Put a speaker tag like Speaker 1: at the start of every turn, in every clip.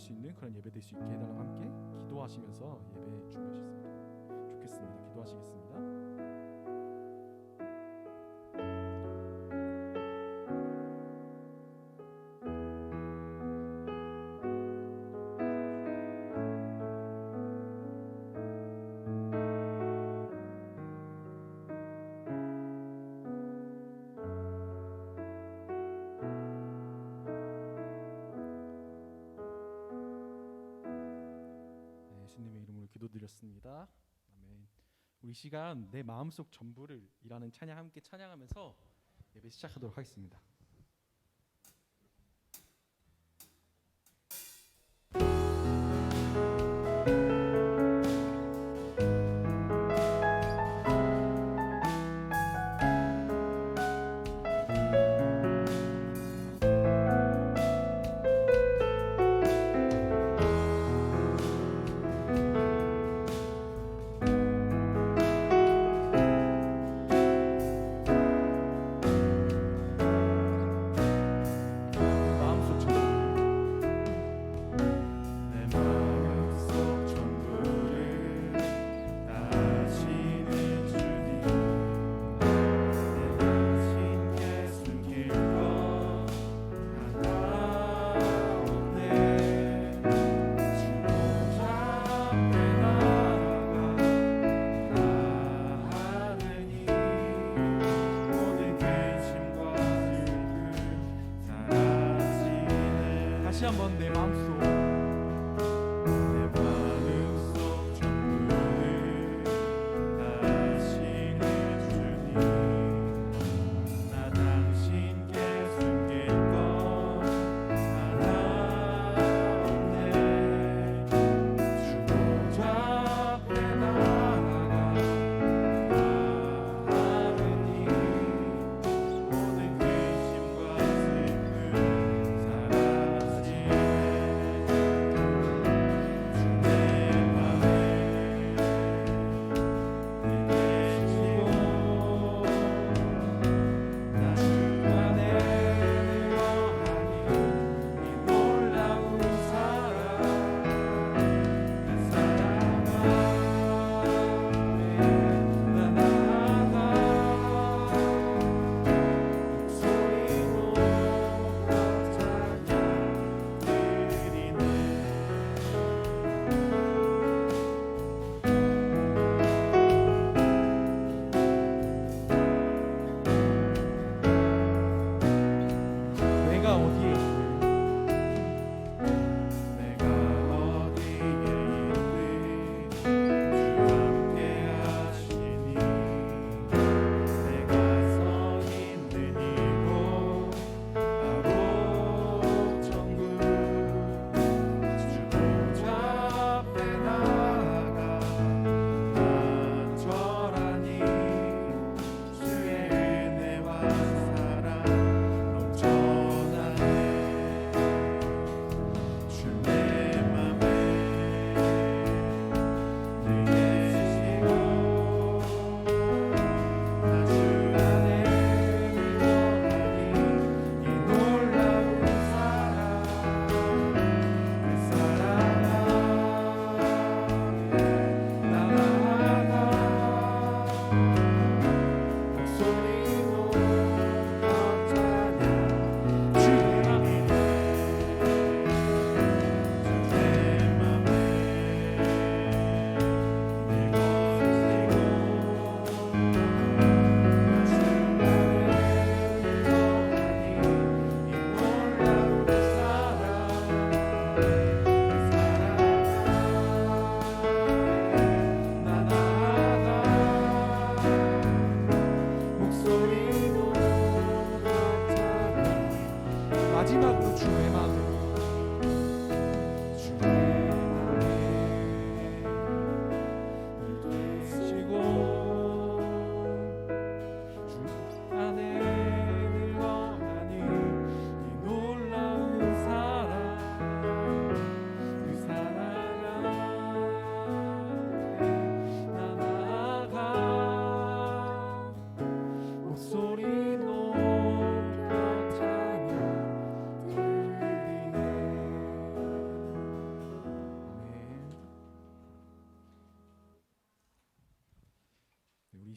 Speaker 1: 수 있는 그런 예배 될 수 있게 해달라고 함께 기도하시면서 예배 준비하셨습니다. 좋겠습니다. 기도하시겠습니다. 예수님의 이름으로 기도드렸습니다. 아멘. 우리 시간 내 마음속 전부를 이라는 찬양 함께 찬양하면서 예배 시작하도록 하겠습니다. 다시 한번 내 마음속 전부를 다시는 주님 나 당신께 숨길 것 하나 없네 주 보좌 앞에 나아가 하느니 모든 근심과 슬픔 사라지네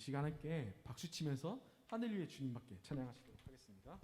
Speaker 1: 시간 함께 박수 치면서 하늘 위의 주님밖에 찬양하시도록 하겠습니다.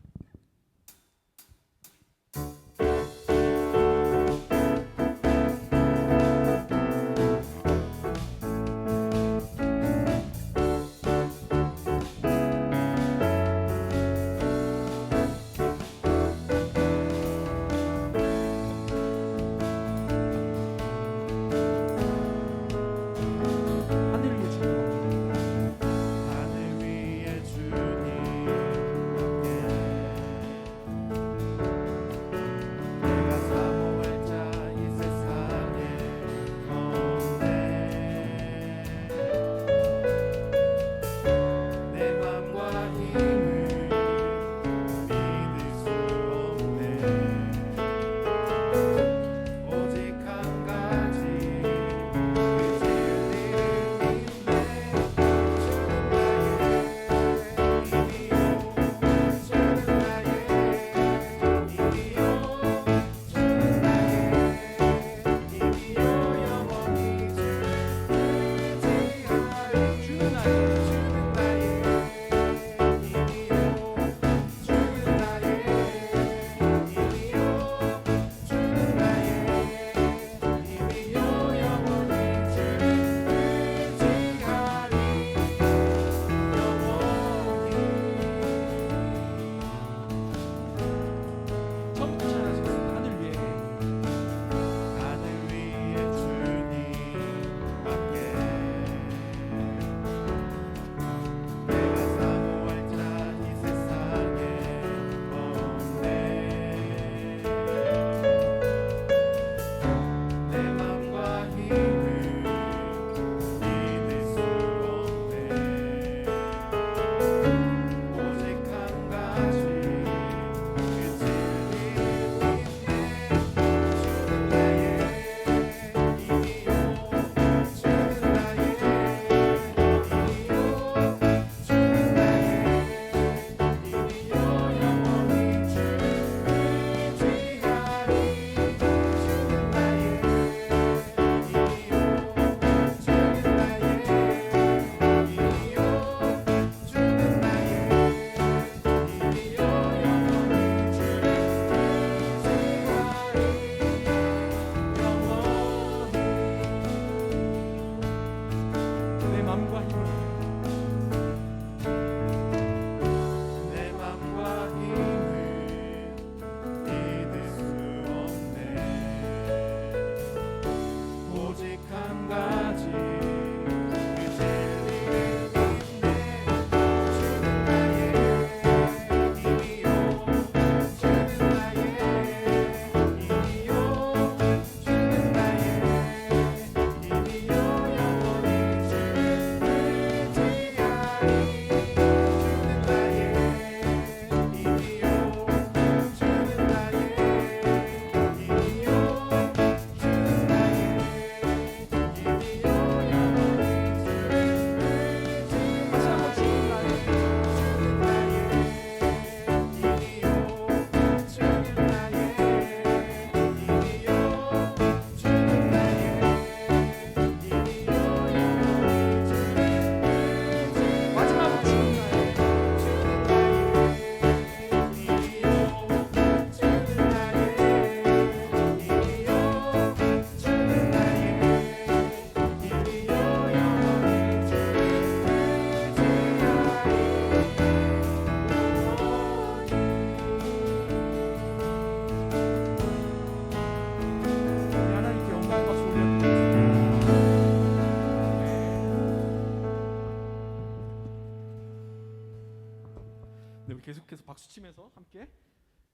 Speaker 1: 네, 우리 계속해서 박수 치면서 함께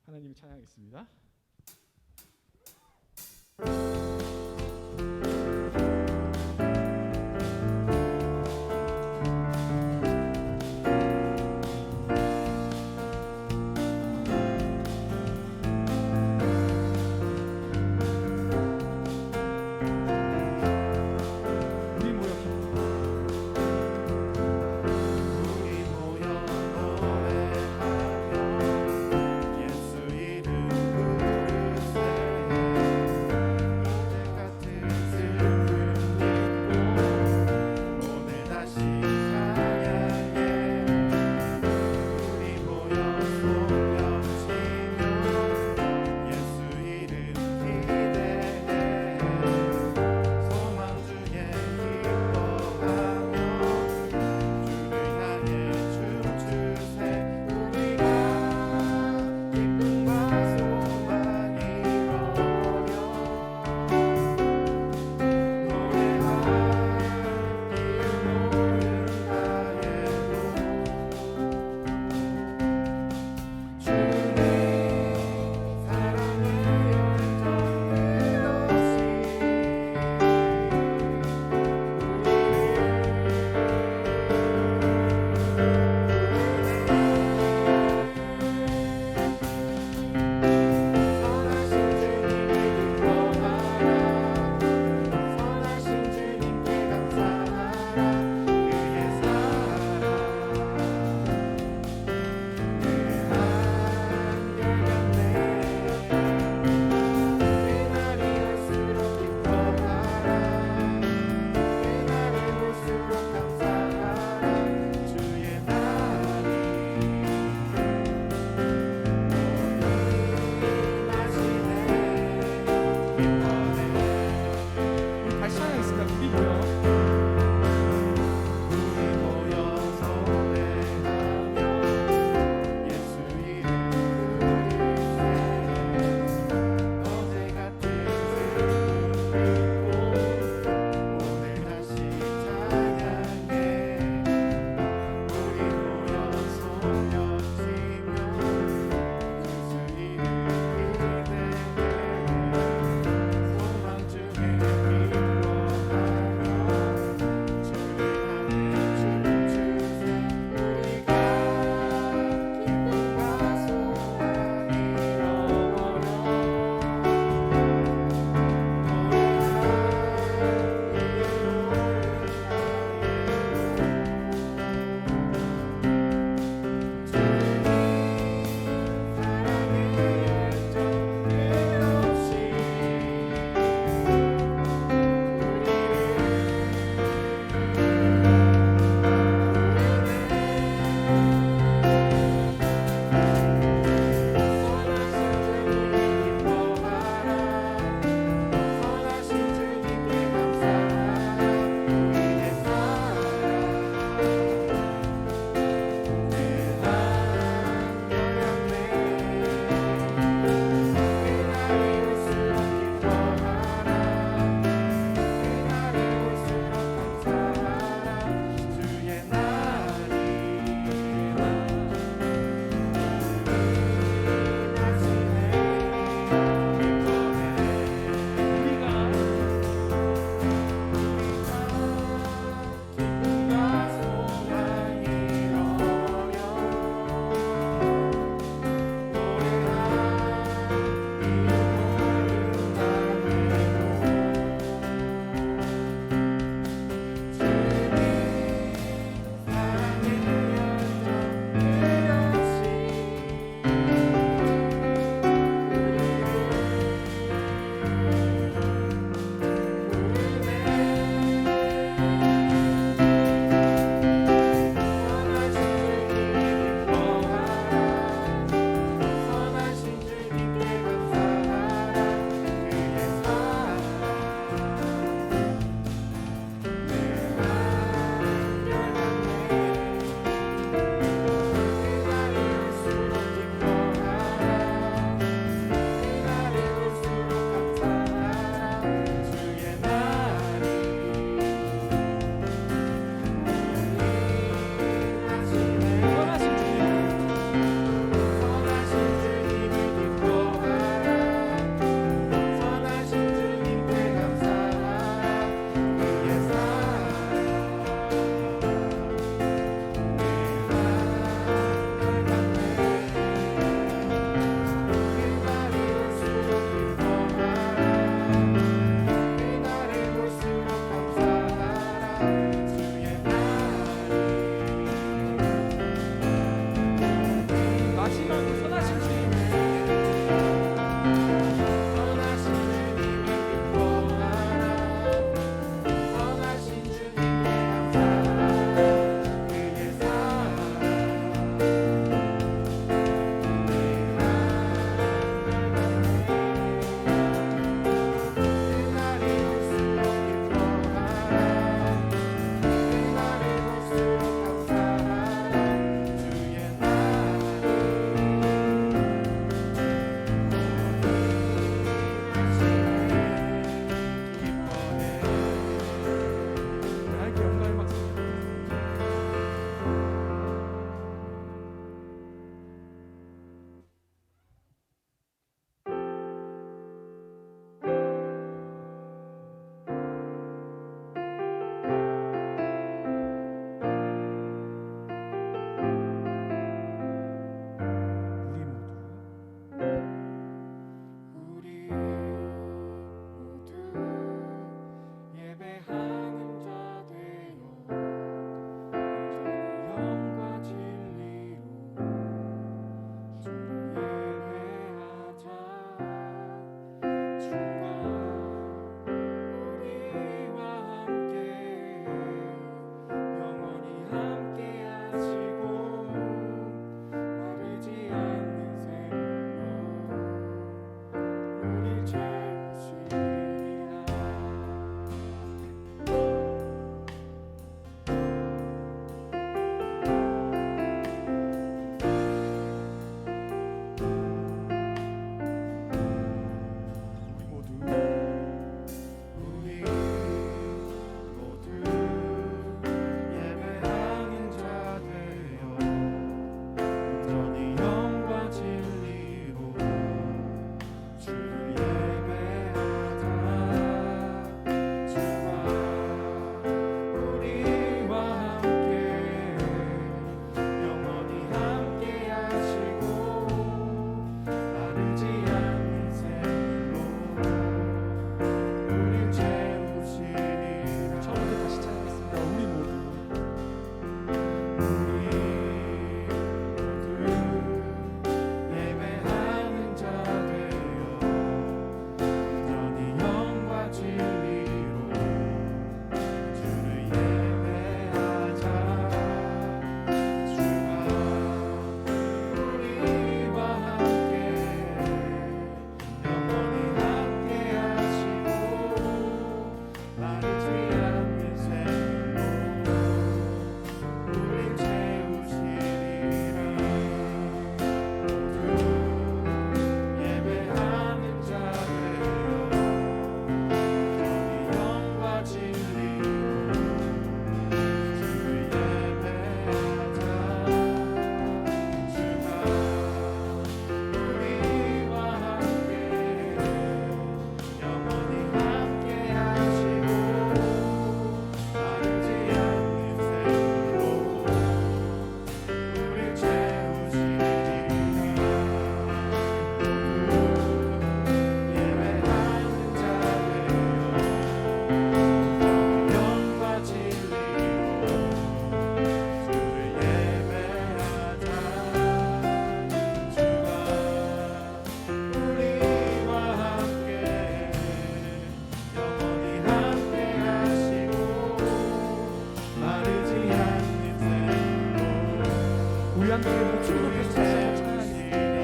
Speaker 1: 하나님을 찬양하겠습니다.
Speaker 2: 예수 이름
Speaker 1: 함께 목소리 높여서 다시 한번 찬양하겠습니다.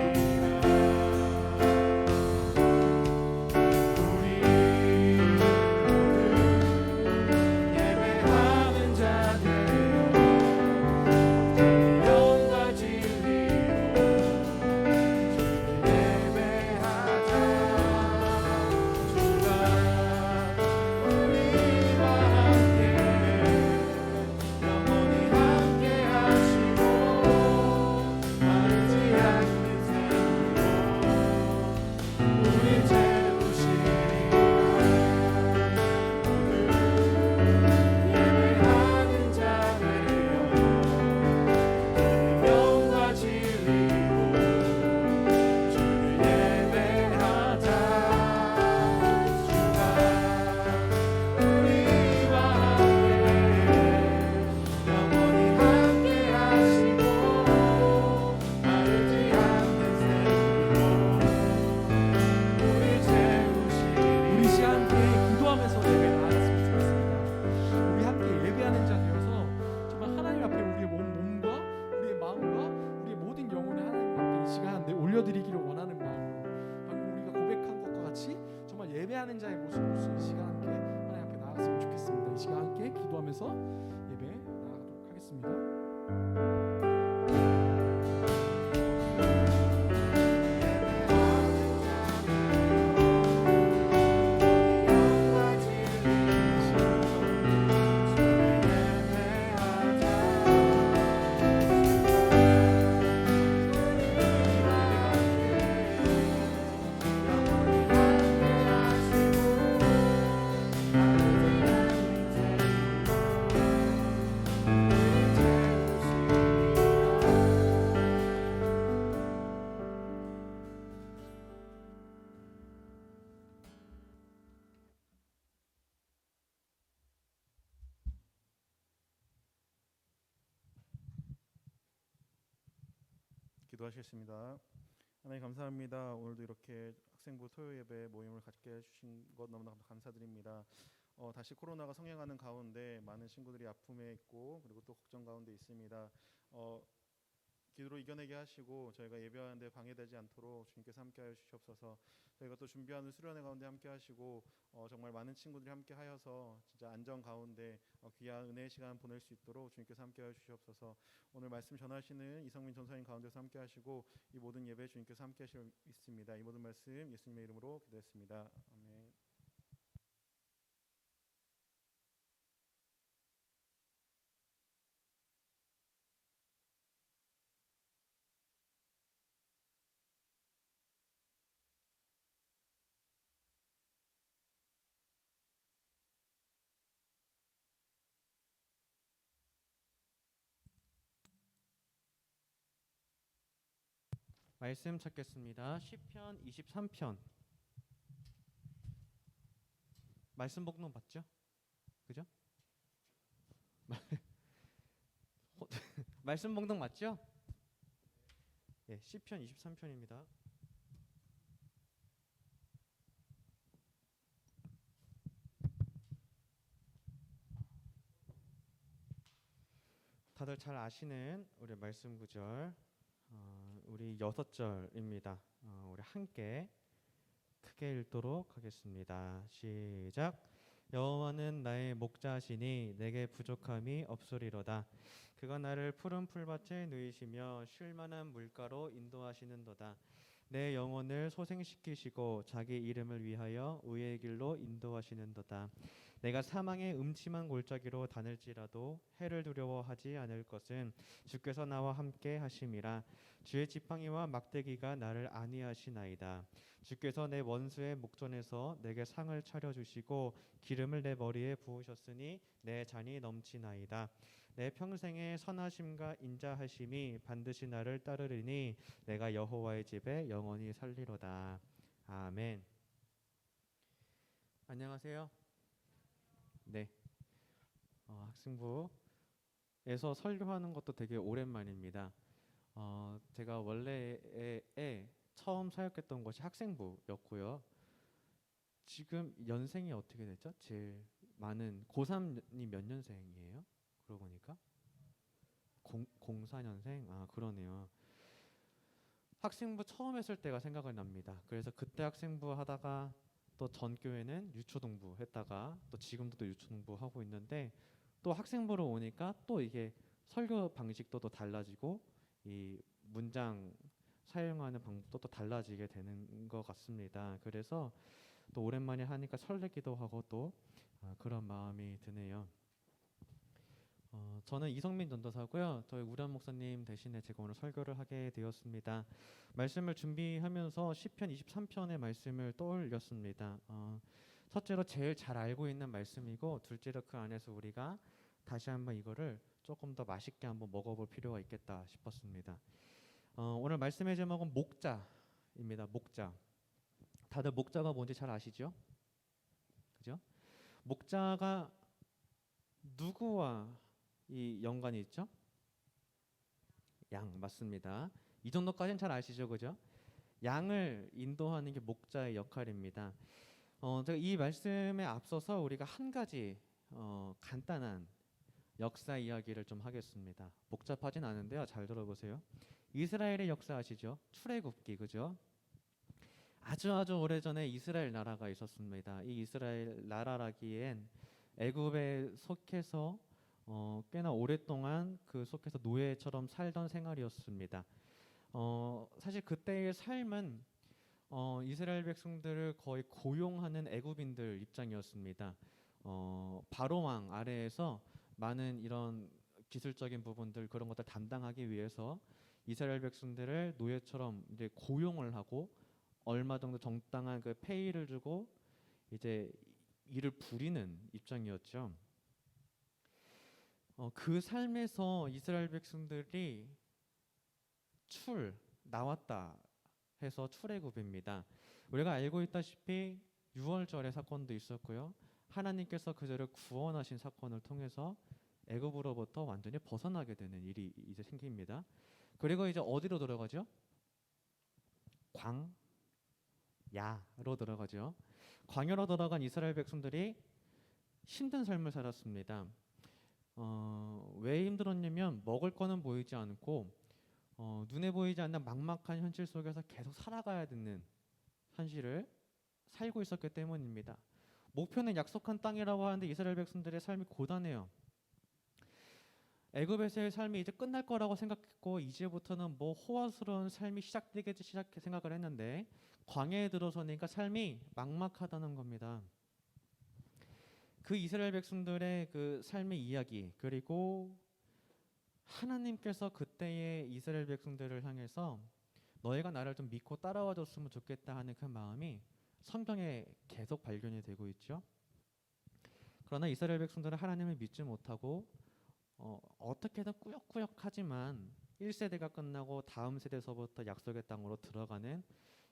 Speaker 1: 올려드리기를 원하는 마음으로 방금 우리가 고백한 것과 같이 정말 예배하는 자의 모습으로 이 시간 함께 하나님 앞에 나아갔으면 좋겠습니다. 이 시간 함께 기도하면서 예배 나아가도록 하겠습니다.
Speaker 2: 기도하시겠습니다. 하나님 감사합니다. 오늘도 이렇게 학생부 토요 예배 모임을 갖게 해주신 것 너무나 감사드립니다. 다시 코로나가 성행하는 가운데 많은 친구들이 아픔에 있고 그리고 또 걱정 가운데 있습니다. 기도로 이겨내게 하시고 저희가 예배하는데 방해되지 않도록 주님께서 함께하여 주시옵소서. 저희가 또 준비하는 수련회 가운데 함께하시고 정말 많은 친구들이 함께하여서 진짜 안전 가운데 귀한 은혜의 시간 보낼 수 있도록 주님께서 함께하여 주시옵소서. 오늘 말씀 전하시는 이성민 전사님 가운데서 함께하시고 이 모든 예배 주님께서 함께하실 있습니다. 이 모든 말씀 예수님의 이름으로 기도했습니다. 아멘.
Speaker 3: 말씀 찾겠습니다. 시편 23편. 말씀 복록 맞죠? 그죠? 말씀 복록 맞죠? 예, 시편 23편입니다. 다들 잘 아시는 우리 말씀 구절, 우리 6절입니다. 우리 함께 크게 읽도록 하겠습니다. 시작. 여호와는 나의 목자시니 내게 부족함이 없으리로다. 그가 나를 푸른 풀밭에 누이시며 쉴 만한 물가로 인도하시는도다. 내 영혼을 소생시키시고 자기 이름을 위하여 의의 길로 인도하시는도다. 내가 사망의 음침한 골짜기로 다닐지라도 해를 두려워하지 않을 것은 주께서 나와 함께 하심이라. 주의 지팡이와 막대기가 나를 안위하시나이다. 주께서 내 원수의 목전에서 내게 상을 차려주시고 기름을 내 머리에 부으셨으니 내 잔이 넘치나이다. 내 평생의 선하심과 인자하심이 반드시 나를 따르리니 내가 여호와의 집에 영원히 살리로다. 아멘. 안녕하세요. 네, 학생부에서 설교하는 것도 되게 오랜만입니다. 제가 원래에 처음 사역했던 것이 학생부였고요. 지금 연생이 어떻게 되죠? 제일 많은 고3이 몇 년생이에요? 그러고 보니까 04년생? 아, 그러네요. 학생부 처음 했을 때가 생각이 납니다. 그래서 그때 학생부 하다가 또 전 교회는 유초등부 했다가 또 지금도 또 유초등부 하고 있는데 또 학생부로 오니까 또 이게 설교 방식도 또 달라지고 이 문장 사용하는 방법도 또 달라지게 되는 것 같습니다. 그래서 또 오랜만에 하니까 설레기도 하고 또 그런 마음이 드네요. 저는 이성민 전도사고요. 저희 우련 목사님 대신에 제가 오늘 설교를 하게 되었습니다. 말씀을 준비하면서 시편 23편의 말씀을 떠올렸습니다. 첫째로 제일 잘 알고 있는 말씀이고 둘째로 그 안에서 우리가 다시 한번 이거를 조금 더 맛있게 한번 먹어볼 필요가 있겠다 싶었습니다. 오늘 말씀의 제목은 목자입니다. 목자. 다들 목자가 뭔지 잘 아시죠? 그죠? 목자가 누구와 이 연관이 있죠? 양, 맞습니다. 이 정도까지는 잘 아시죠, 그죠? 양을 인도하는 게 목자의 역할입니다. 제가 이 말씀에 앞서서 우리가 한 가지 간단한 역사 이야기를 좀 하겠습니다. 복잡하진 않은데요, 잘 들어보세요. 이스라엘의 역사 아시죠? 출애굽기, 그죠? 아주 오래전에 이스라엘 나라가 있었습니다. 이 이스라엘 나라라기엔 애굽에 속해서 꽤나 오랫동안 그 속해서 노예처럼 살던 생활이었습니다. 사실 그때의 삶은 이스라엘 백성들을 거의 고용하는 애굽인들 입장이었습니다. 바로 왕 아래에서 많은 이런 기술적인 부분들 그런 것들 담당하기 위해서 이스라엘 백성들을 노예처럼 이제 고용을 하고 얼마 정도 정당한 그 페이를 주고 이제 일을 부리는 입장이었죠. 그 삶에서 이스라엘 백성들이 나왔다 해서 출애굽입니다. 우리가 알고 있다시피 유월절의 사건도 있었고요. 하나님께서 그들을 구원하신 사건을 통해서 애굽으로부터 완전히 벗어나게 되는 일이 이제 생깁니다. 그리고 이제 어디로 들어가죠? 광야로 들어가죠. 광야로 들어간 이스라엘 백성들이 힘든 삶을 살았습니다. 왜 힘들었냐면 먹을 거는 보이지 않고 눈에 보이지 않는 막막한 현실 속에서 계속 살아가야 되는 현실을 살고 있었기 때문입니다. 목표는 약속한 땅이라고 하는데 이스라엘 백성들의 삶이 고단해요. 애굽에서의 삶이 이제 끝날 거라고 생각했고 이제부터는 뭐 호화스러운 삶이 시작되겠지 생각을 했는데 광야에 들어서니까 삶이 막막하다는 겁니다. 그 이스라엘 백성들의 그 삶의 이야기 그리고 하나님께서 그때의 이스라엘 백성들을 향해서 너희가 나를 좀 믿고 따라와 줬으면 좋겠다 하는 그 마음이 성경에 계속 발견이 되고 있죠. 그러나 이스라엘 백성들은 하나님을 믿지 못하고 어떻게든 꾸역꾸역하지만 1세대가 끝나고 다음 세대서부터 약속의 땅으로 들어가는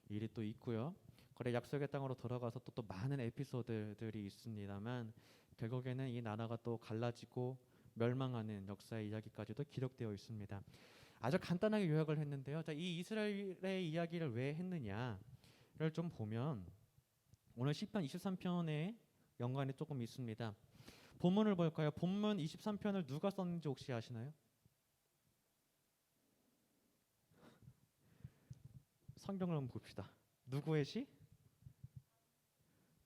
Speaker 3: 일이 또 있고요. 그래 약속의 땅으로 들어가서 또 많은 에피소드들이 있습니다만 결국에는 이 나라가 또 갈라지고 멸망하는 역사의 이야기까지도 기록되어 있습니다. 아주 간단하게 요약을 했는데요. 자, 이 이스라엘의 이야기를 왜 했느냐를 좀 보면 오늘 시편 23편에 연관이 조금 있습니다. 본문을 볼까요? 본문 23편을 누가 썼는지 혹시 아시나요? 성경을 한번 봅시다. 누구의 시?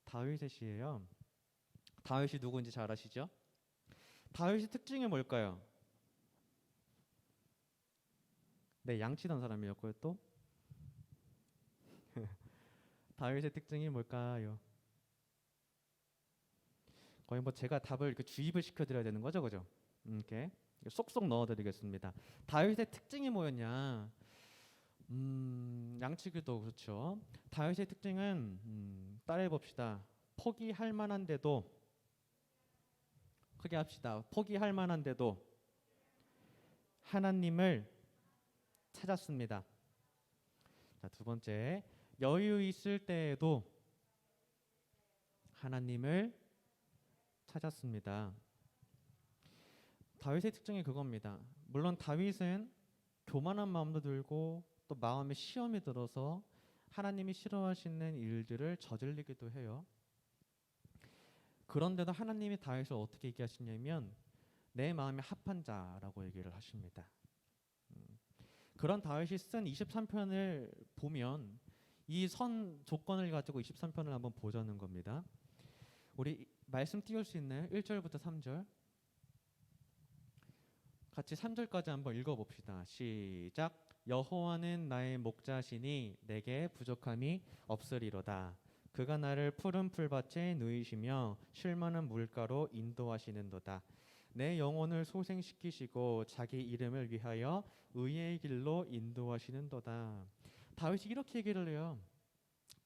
Speaker 3: 다윗의 시예요. 다윗이 누구인지 잘 아시죠? 다윗의 특징이 뭘까요? 네, 양치던 사람이었고요. 또 다윗의 특징이 뭘까요? 거의 뭐 제가 답을 이렇게 주입을 시켜드려야 되는 거죠, 그죠? 이렇게 쏙쏙 넣어드리겠습니다. 다윗의 특징이 뭐였냐? 양치기도 그렇죠. 다윗의 특징은 따라해 봅시다. 포기할 만한데도 크게 합시다. 포기할 만한데도 하나님을 찾았습니다. 자, 두 번째, 여유 있을 때에도 하나님을 찾았습니다. 다윗의 특징이 그겁니다. 물론 다윗은 교만한 마음도 들고 또 마음에 시험이 들어서 하나님이 싫어하시는 일들을 저질리기도 해요. 그런데도 하나님이 다윗을 어떻게 얘기하시냐면 내 마음에 합한 자라고 얘기를 하십니다. 그런 다윗이 쓴 23편을 보면 이 선 조건을 가지고 23편을 한번 보자는 겁니다. 우리 말씀 띄울 수 있나요? 1절부터 3절. 같이 3절까지 한번 읽어봅시다. 시작. 여호와는 나의 목자시니 내게 부족함이 없으리로다. 그가 나를 푸른 풀밭에 누이시며 쉴 만한 물가로 인도하시는도다. 내 영혼을 소생시키시고 자기 이름을 위하여 의의 길로 인도하시는도다. 다윗이 이렇게 얘기를 해요.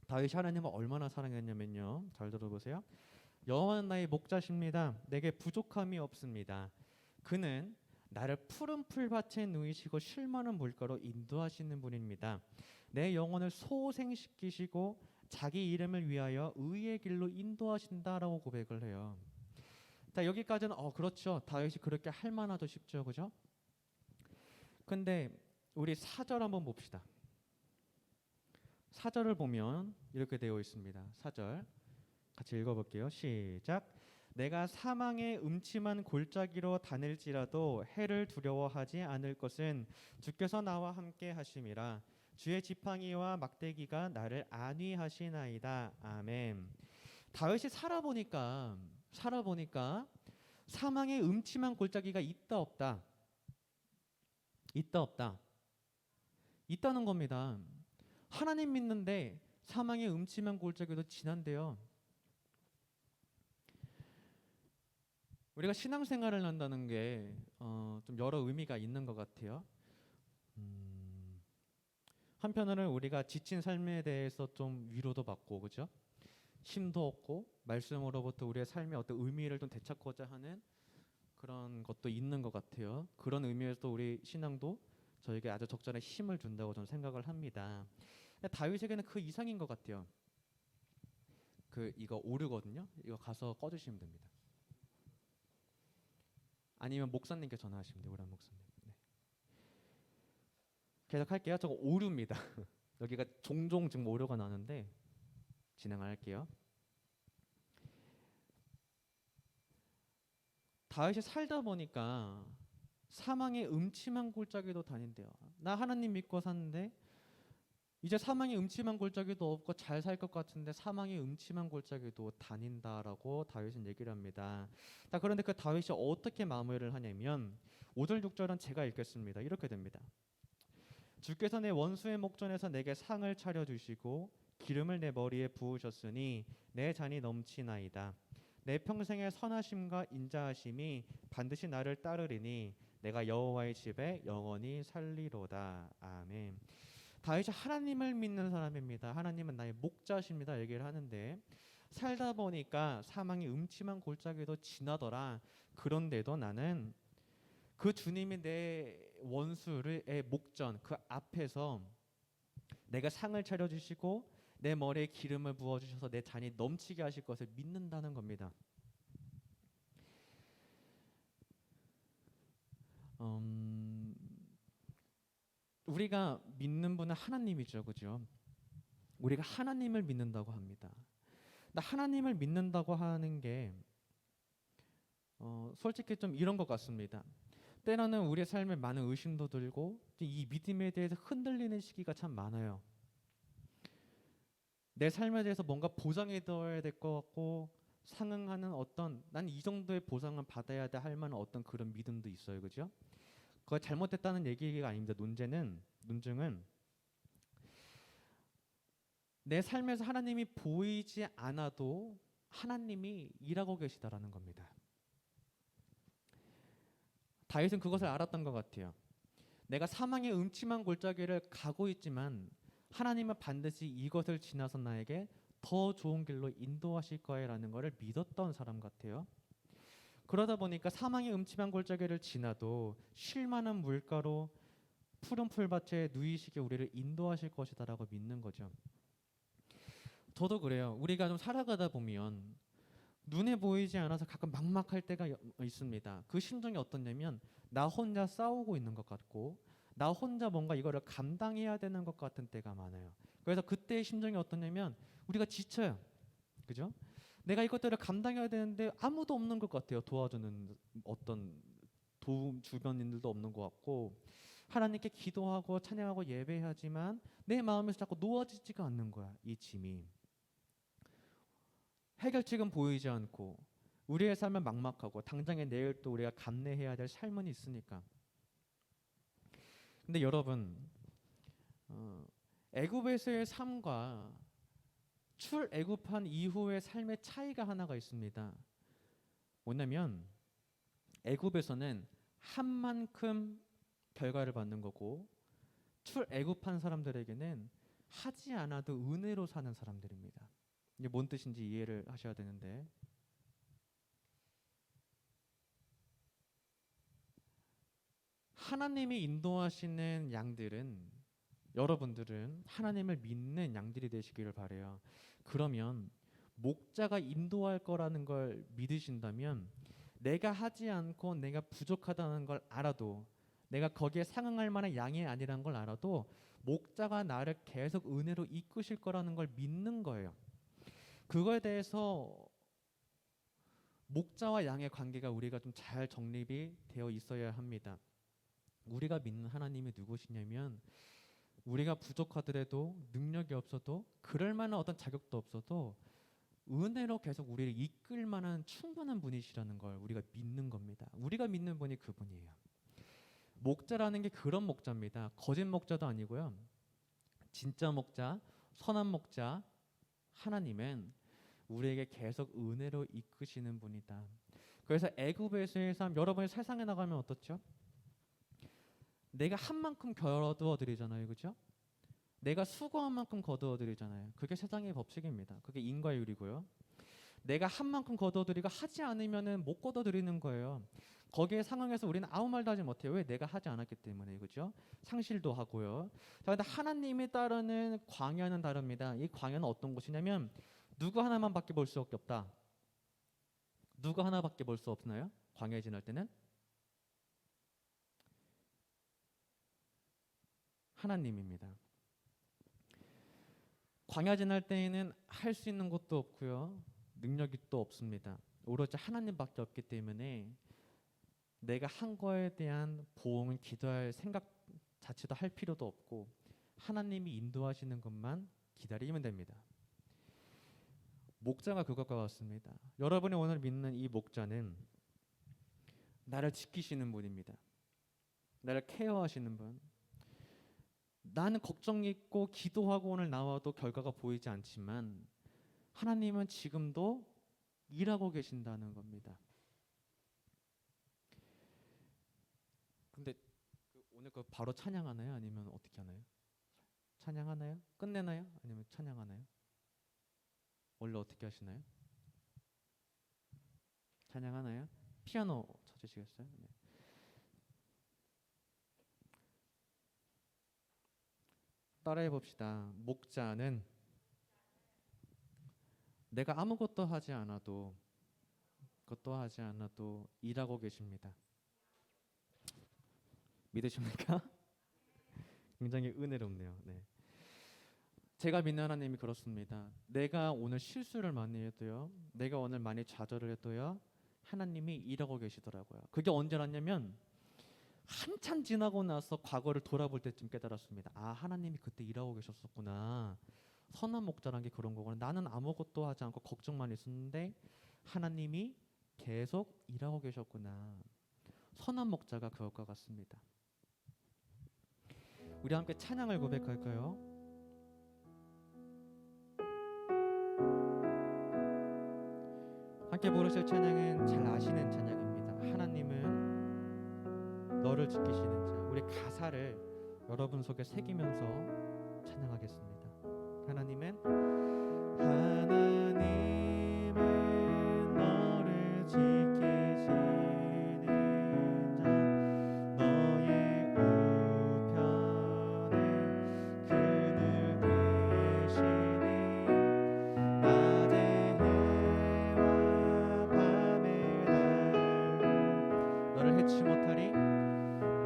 Speaker 3: 다윗이 하나님을 얼마나 사랑했냐면요. 잘 들어보세요. 여호와는 나의 목자십니다. 내게 부족함이 없습니다. 그는 나를 푸른 풀밭에 누이시고 쉴 만한 물가로 인도하시는 분입니다. 내 영혼을 소생시키시고 자기 이름을 위하여 의의 길로 인도하신다라고 고백을 해요. 자, 여기까지는 그렇죠. 다윗이 그렇게 할 만하죠. 싶죠. 그죠? 근데 우리 4절 한번 봅시다. 4절을 보면 이렇게 되어 있습니다. 4절 같이 읽어볼게요. 시작. 내가 사망의 음침한 골짜기로 다닐지라도 해를 두려워하지 않을 것은 주께서 나와 함께 하심이라. 주의 지팡이와 막대기가 나를 안위하시나이다. 아멘. 다윗이 살아보니까 사망의 음침한 골짜기가 있다 없다? 있다 없다? 있다는 겁니다. 하나님 믿는데 사망의 음침한 골짜기도 지난대요. 우리가 신앙생활을 한다는 게 좀 여러 의미가 있는 것 같아요. 한편으로는 우리가 지친 삶에 대해서 좀 위로도 받고, 그죠? 힘도 얻고 말씀으로부터 우리의 삶의 어떤 의미를 좀 되찾고자 하는 그런 것도 있는 것 같아요. 그런 의미에서 우리 신앙도 저에게 아주 적절한 힘을 준다고 저는 생각을 합니다. 다윗에게는 그 이상인 것 같아요. 이거 오류거든요. 이거 가서 꺼주시면 됩니다. 아니면 목사님께 전화하시면 돼요. 우리 목사님. 네. 계속할게요. 저거 오류입니다. 여기가 종종 지금 오류가 나는데 진행할게요. 다윗이 살다 보니까 사망의 음침한 골짜기도 다닌대요. 나 하나님 믿고 샀는데 이제 사망의 음침한 골짜기도 없고 잘 살 것 같은데 사망의 음침한 골짜기도 다닌다라고 다윗은 얘기를 합니다. 자, 그런데 그 다윗이 어떻게 마무리를 하냐면 5절 6절은 제가 읽겠습니다. 이렇게 됩니다. 주께서 내 원수의 목전에서 내게 상을 차려주시고 기름을 내 머리에 부으셨으니 내 잔이 넘치나이다. 내 평생의 선하심과 인자하심이 반드시 나를 따르리니 내가 여호와의 집에 영원히 살리로다. 아멘. 다윗이 하나님을 믿는 사람입니다. 하나님은 나의 목자십니다. 얘기를 하는데 살다 보니까 사망의 음침한 골짜기도 지나더라. 그런데도 나는 그 주님이 내 원수의 목전 그 앞에서 내가 상을 차려주시고 내 머리에 기름을 부어주셔서 내 잔이 넘치게 하실 것을 믿는다는 겁니다. 우리가 믿는 분은 하나님이죠, 그죠? 우리가 하나님을 믿는다고 합니다. 나 하나님을 믿는다고 하는 게 솔직히 좀 이런 것 같습니다. 때로는 우리의 삶에 많은 의심도 들고 이 믿음에 대해서 흔들리는 시기가 참 많아요. 내 삶에 대해서 뭔가 보상이 되어야 될 것 같고 상응하는 어떤 난 이 정도의 보상을 받아야 돼 할 만한 어떤 그런 믿음도 있어요, 그죠? 그거 잘못됐다는 얘기가 아닙니다. 논증은 내 삶에서 하나님이 보이지 않아도 하나님이 일하고 계시다라는 겁니다. 다윗은 그것을 알았던 것 같아요. 내가 사망의 음침한 골짜기를 가고 있지만 하나님은 반드시 이것을 지나서 나에게 더 좋은 길로 인도하실 거야라는 것을 믿었던 사람 같아요. 그러다 보니까 사망의 음침한 골짜기를 지나도 쉴 만한 물가로 푸른 풀밭에 누이시게 우리를 인도하실 것이다라고 믿는 거죠. 저도 그래요. 우리가 좀 살아가다 보면 눈에 보이지 않아서 가끔 막막할 때가 있습니다. 그 심정이 어떠냐면 나 혼자 싸우고 있는 것 같고 나 혼자 뭔가 이거를 감당해야 되는 것 같은 때가 많아요. 그래서 그때의 심정이 어떠냐면 우리가 지쳐요. 그죠? 내가 이것들을 감당해야 되는데 아무도 없는 것 같아요. 도와주는 어떤 도움 주변인들도 없는 것 같고 하나님께 기도하고 찬양하고 예배하지만 내 마음에서 자꾸 놓아지지가 않는 거야. 이 짐이 해결책은 보이지 않고 우리의 삶은 막막하고 당장의 내일 또 우리가 감내해야 될 삶은 있으니까. 근데 여러분 애굽에서의 삶과 출애굽한 이후의 삶의 차이가 하나가 있습니다. 뭐냐면 애굽에서는 한 만큼 결과를 받는 거고 출애굽한 사람들에게는 하지 않아도 은혜로 사는 사람들입니다. 이게 뭔 뜻인지 이해를 하셔야 되는데 하나님이 인도하시는 양들은 여러분들은 하나님을 믿는 양들이 되시기를 바래요. 그러면 목자가 인도할 거라는 걸 믿으신다면 내가 하지 않고 내가 부족하다는 걸 알아도 내가 거기에 상응할 만한 양이 아니라는 걸 알아도 목자가 나를 계속 은혜로 이끄실 거라는 걸 믿는 거예요. 그거에 대해서 목자와 양의 관계가 우리가 좀 잘 정립이 되어 있어야 합니다. 우리가 믿는 하나님이 누구시냐면 우리가 부족하더라도 능력이 없어도 그럴 만한 어떤 자격도 없어도 은혜로 계속 우리를 이끌 만한 충분한 분이시라는 걸 우리가 믿는 겁니다. 우리가 믿는 분이 그분이에요. 목자라는 게 그런 목자입니다. 거짓 목자도 아니고요. 진짜 목자, 선한 목자 하나님은 우리에게 계속 은혜로 이끄시는 분이다. 그래서 애굽에서의 삶, 여러분이 세상에 나가면 어떻죠? 내가 한 만큼 거두어 드리잖아요. 그렇죠? 내가 수고한 만큼 거두어 드리잖아요. 그게 세상의 법칙입니다. 그게 인과율이고요. 내가 한 만큼 거두어 드리고 하지 않으면은 못 거두어 드리는 거예요. 거기에 상황에서 우리는 아무 말도 하지 못해요. 왜? 내가 하지 않았기 때문에. 그렇죠? 상실도 하고요. 자, 근데 하나님이 따르는 광야는 다릅니다. 이 광야는 어떤 곳이냐면 누구 하나만 밖에 볼 수밖에 없다. 누구 하나밖에 볼 수 없나요? 광야에 지날 때는 하나님입니다. 광야 지날 때에는 할 수 있는 것도 없고요. 능력이 또 없습니다. 오로지 하나님밖에 없기 때문에 내가 한 거에 대한 보응은 기도할 생각 자체도 할 필요도 없고 하나님이 인도하시는 것만 기다리면 됩니다. 목자가 그것과 같습니다. 여러분이 오늘 믿는 이 목자는 나를 지키시는 분입니다. 나를 케어하시는 분. 나는 걱정 있고 기도하고 오늘 나와도 결과가 보이지 않지만 하나님은 지금도 일하고 계신다는 겁니다. 근데 오늘 바로 찬양하나요? 아니면 어떻게 하나요? 찬양하나요? 끝내나요? 아니면 찬양하나요? 원래 어떻게 하시나요? 찬양하나요? 피아노 쳐주시겠어요? 네. 따라해 봅시다. 목자는 내가 아무것도 하지 않아도 일하고 계십니다. 믿으십니까? 굉장히 은혜롭네요. 네. 제가 믿는 하나님이 그렇습니다. 내가 오늘 실수를 많이 해도요, 내가 오늘 많이 좌절을 해도요, 하나님이 일하고 계시더라고요. 그게 언제 났냐면 한참 지나고 나서 과거를 돌아볼 때쯤 깨달았습니다. 아, 하나님이 그때 일하고 계셨었구나. 선한 목자란 게 그런 거구나. 나는 아무것도 하지 않고 걱정만 했었는데 하나님이 계속 일하고 계셨구나. 선한 목자가 그것과 같습니다. 우리 함께 찬양을 고백할까요? 함께 부르실 찬양은 잘 아시는 찬양입니다. 하나님은 너를 지키시는 자. 우리 가사를 여러분 속에 새기면서 찬양하겠습니다. 하나님은 너를 지키시는 자. 너의 우편에 그늘 되시니 낮의 해와 밤의 달 너를 해치 못하리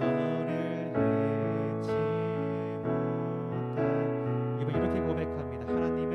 Speaker 3: 너를 해치 못할 이번 이렇게 고백합니다. 하나님은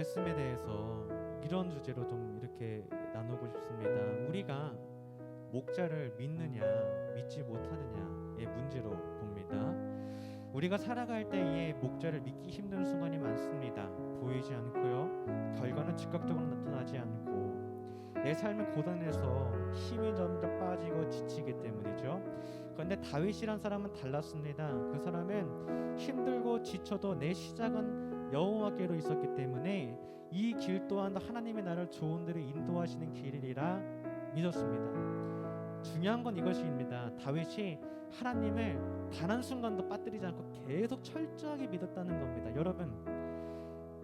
Speaker 3: 말씀에 대해서 이런 주제로 좀 이렇게 나누고 싶습니다. 우리가 목자를 믿느냐 믿지 못하느냐의 문제로 봅니다. 우리가 살아갈 때에 목자를 믿기 힘든 순간이 많습니다. 보이지 않고요. 결과는 즉각적으로 나타나지 않고 내 삶의 고단에서 힘이 점점 빠지고 지치기 때문이죠. 그런데 다윗이란 사람은 달랐습니다. 그 사람은 힘들고 지쳐도 내 시작은 여호와께로 있었기 때문에 이 길 또한 하나님의 나를 좋은 데로 인도하시는 길이라 믿었습니다. 중요한 건 이것입니다. 다윗이 하나님을 단 한순간도 빠뜨리지 않고 계속 철저하게 믿었다는 겁니다. 여러분,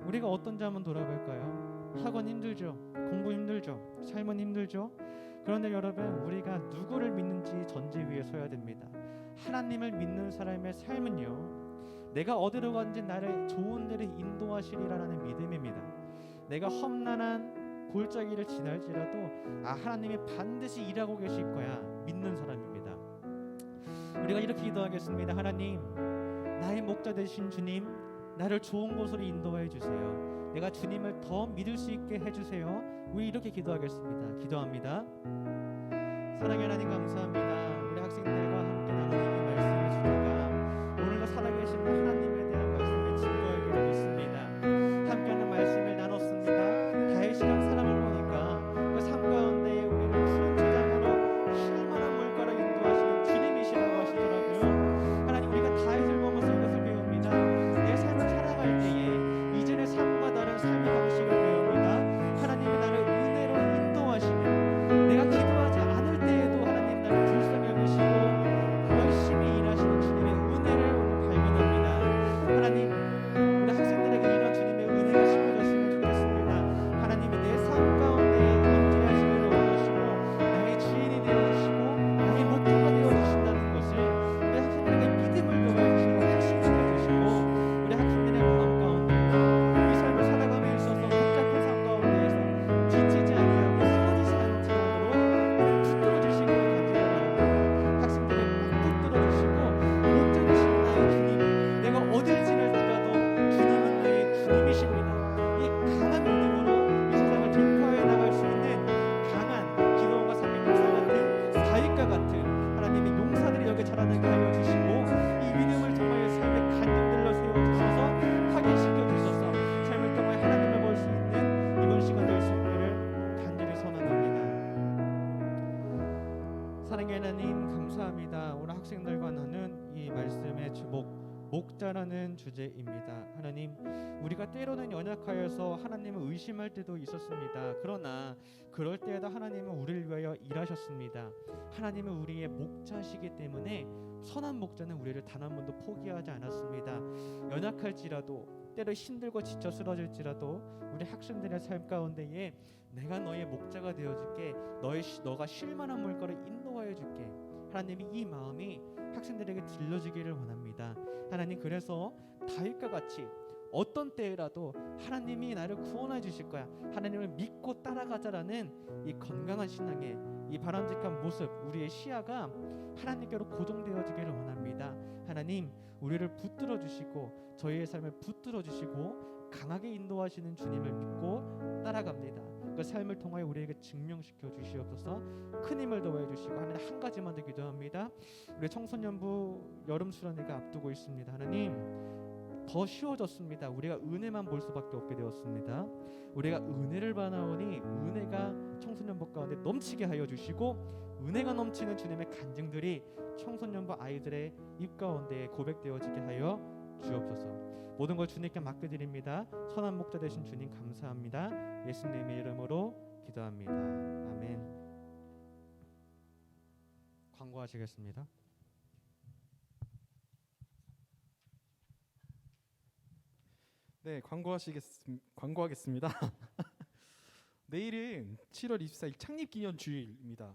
Speaker 3: 우리가 어떤지 한번 돌아볼까요? 학원 힘들죠. 공부 힘들죠. 삶은 힘들죠. 그런데 여러분, 우리가 누구를 믿는지 전제 위에 서야 됩니다. 하나님을 믿는 사람의 삶은요, 내가 어디로 가든지 나를 좋은 데로 인도하시리라는 믿음입니다. 내가 험난한 골짜기를 지날지라도 하나님이 반드시 일하고 계실 거야 믿는 사람입니다. 우리가 이렇게 기도하겠습니다. 하나님, 나의 목자 되신 주님, 나를 좋은 곳으로 인도해 주세요. 내가 주님을 더 믿을 수 있게 해주세요. 우리 이렇게 기도하겠습니다. 기도합니다. 사랑의 하나님 감사합니다. 우리 학생들과 함께 나누는 이 말씀의 주제가 오늘도 살아계신 하나님에 대한 말씀을 증거하기로 믿습니다. 함께하는 말씀을 나눴습니다. 다윗이란 사람을 보니까 그 삶 가운데 우리를 푸른 초장으로 쉴만한 물가로 인도하시는 주님이시라고 하시더라고요. 하나님, 우리가 다윗을 보면서 이것을 배웁니다. 내 삶을 살아갈 때에 이전의 삶과 다른 삶의 방식을 배웁니다. 하나님이 나를 은혜로 인도하시는, 내가 기도하지 않을 때에도 하나님 나를 불쌍히 여기시고 열심히 일하시는 주님의 은혜를 오늘 발견합니다. 하나님, 우리 학생들에게 이런 주님의 은혜가 심어졌으면 좋겠습니다. 하나님이 내 삶 가운데 임재하시기를 원하시고 나의 주인이 되어주시고 나의 목표가 되어주신다는 것을 우리 학생들에게 믿음을 더해주시고 확신을 주시고 우리 학생들의 마음 가운데 이 삶을 살아감에 있어서 복잡한 삶 가운데에서 지치지 아니하고 쓰러지지 않지 않으로 붙들어 주시기를 간절하고 학생들을 꼭 붙들어 주시고 목자 되신 나의 주님, 내가 어딜 지날지라도 주님은 나의 주님이십니다. 이 강한 믿음으로 이 세상을 돌파해 나갈 수 있는 강한 기도원과 삼위일사 같은 다윗과 같은 하나님의 용사들이 여기 자라나게 하여 주시고 이 믿음을 통하여 삶의 간증들로 세워주셔서 확인시켜 주셔서 삶을 통하여 하나님을 볼 수 있는 이번 시간 될 수 있기를 간절히 소원합니다. 사랑의 하나님 감사합니다. 오늘 학생들과 나눈 이 말씀의 제목 목자라는 주제입니다. 하나님, 우리가 때로는 연약하여서 하나님을 의심할 때도 있었습니다. 그러나 그럴 때에도 하나님은 우리를 위하여 일하셨습니다. 하나님은 우리의 목자시기 때문에 선한 목자는 우리를 단 한 번도 포기하지 않았습니다. 연약할지라도 때로 힘들고 지쳐 쓰러질지라도 우리 학생들의 삶 가운데에 내가 너의 목자가 되어줄게, 너가 쉴만한 물가로 인도하여 줄게, 하나님이 이 마음이 학생들에게 들려주기를 원합니다. 하나님, 그래서 다윗과 같이 어떤 때라도 하나님이 나를 구원해 주실 거야, 하나님을 믿고 따라가자라는 이 건강한 신앙의 이 바람직한 모습, 우리의 시야가 하나님께로 고정되어지기를 원합니다. 하나님, 우리를 붙들어 주시고 저희의 삶을 붙들어 주시고 강하게 인도하시는 주님을 믿고 따라갑니다. 그 삶을 통하여 우리에게 증명시켜 주시옵소서. 큰 힘을 더해 주시고, 하나님 한 가지만 더 기도합니다. 우리 청소년부 여름 수련회가 앞두고 있습니다. 하나님, 더 쉬워졌습니다. 우리가 은혜만 볼 수밖에 없게 되었습니다. 우리가 은혜를 받아오니 은혜가 청소년부 가운데 넘치게 하여 주시고 은혜가 넘치는 주님의 간증들이 청소년부 아이들의 입 가운데 고백되어지게 하여 주옵소서. 모든 걸 주님께 맡겨드립니다. 선한 목자 되신 주님 감사합니다. 예수님의 이름으로 기도합니다. 아멘. 광고하시겠습니다.
Speaker 1: 네, 광고하겠습니다. 내일은 7월 24일 창립기념주일입니다.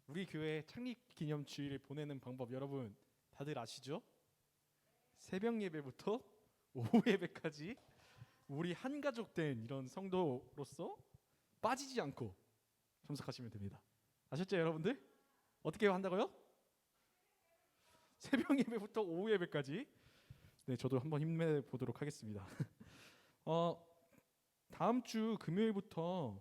Speaker 1: 우리 교회 창립기념주일을 보내는 방법 여러분 다들 아시죠? 새벽 예배부터 오후 예배까지 우리 한 가족 된 이런 성도로서 빠지지 않고 참석하시면 됩니다. 아셨죠, 여러분들? 어떻게 한다고요? 새벽 예배부터 오후 예배까지. 네, 저도 한번 힘내 보도록 하겠습니다. 다음 주 금요일부터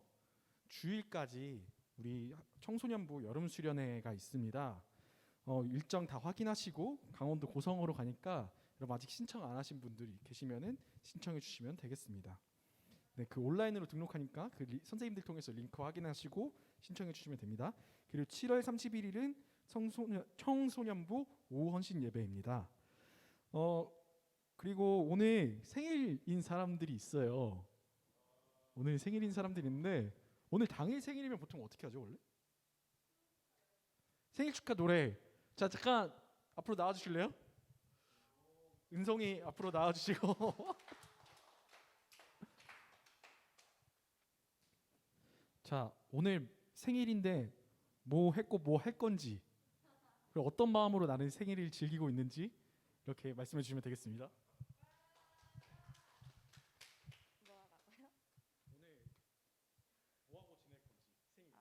Speaker 1: 주일까지 우리 청소년부 여름 수련회가 있습니다. 일정 다 확인하시고 강원도 고성으로 가니까 여러분 아직 신청 안 하신 분들이 계시면은 신청해 주시면 되겠습니다. 네, 그 온라인으로 등록하니까 선생님들 통해서 링크 확인하시고 신청해 주시면 됩니다. 그리고 7월 31일은 청소년부 오후 헌신 예배입니다. 그리고 오늘 생일인 사람들이 있어요. 오늘 생일인 사람들이 있는데 오늘 당일 생일이면 보통 어떻게 하죠 원래? 생일 축하 노래. 자 잠깐 앞으로 나와 주실래요? 은성이 앞으로 나와 주시고 자 오늘 생일인데 뭐 했고 뭐 할 건지 그리고 어떤 마음으로 나는 생일을 즐기고 있는지 이렇게 말씀해 주시면 되겠습니다.
Speaker 4: 뭐라고요?
Speaker 1: 오늘 뭐 하고 지낼 건지 생일.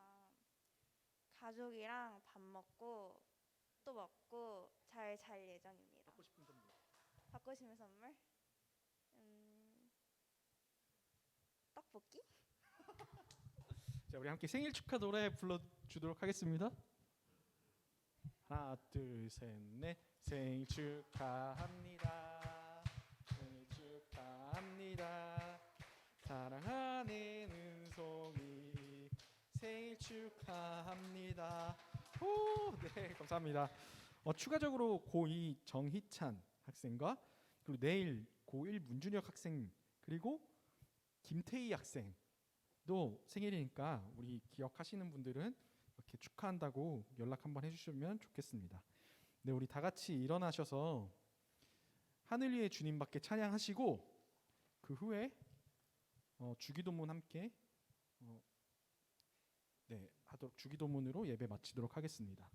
Speaker 4: 가족이랑 밥 먹고 또 먹고 잘 잘 예정입니다.
Speaker 1: 받고 싶은 선물.
Speaker 4: 받고 싶은 선물? 떡볶이?
Speaker 1: 자 우리 함께 생일 축하 노래 불러주도록 하겠습니다. 하나 둘 셋 넷. 생일 축하합니다. 생일 축하합니다. 사랑하는 은송이 생일 축하합니다. 오, 네 감사합니다. 추가적으로 고2 정희찬 학생과 그리고 내일 고1 문준혁 학생 그리고 김태희 학생도 생일이니까 우리 기억하시는 분들은 이렇게 축하한다고 연락 한번 해주시면 좋겠습니다. 네, 우리 다 같이 일어나셔서 하늘 위의 주님밖에 찬양하시고 그 후에 주기도문 함께 하도록 주기도문으로 예배 마치도록 하겠습니다.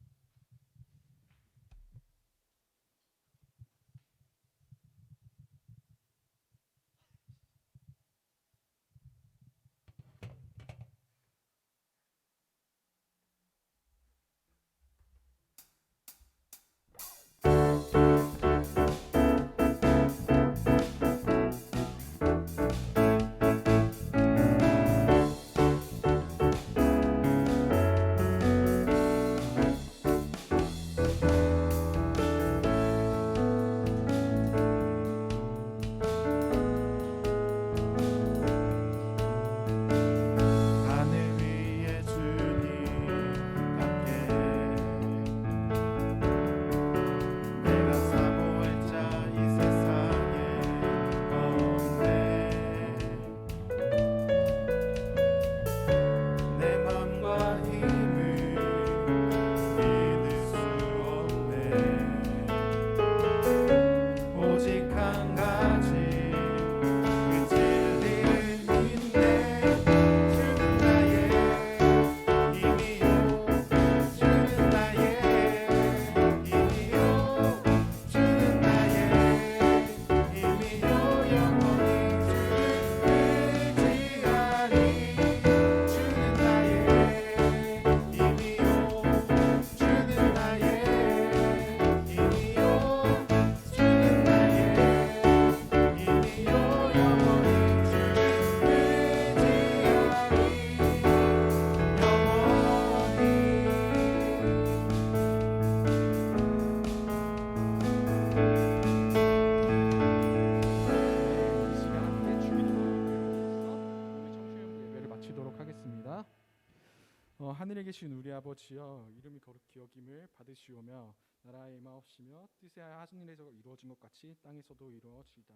Speaker 1: 하늘에 계신 우리 아버지여 이름이 거룩히 여김을 받으시오며 나라의 임하옵시며 뜻이 하늘에서 이루어진 것 같이 땅에서도 이루어지이다.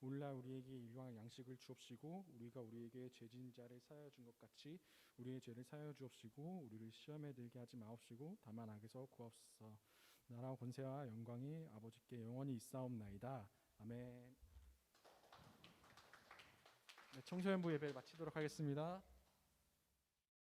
Speaker 1: 오늘날 우리에게 일용할 양식을 주옵시고 우리가 우리에게 죄진 자를 사하여 준 것 같이 우리의 죄를 사하여 주옵시고 우리를 시험에 들게 하지 마옵시고 다만 악에서 구하옵소서. 나라와 권세와 영광이 아버지께 영원히 있사옵나이다. 아멘. 네, 청소년부 예배를 마치도록 하겠습니다.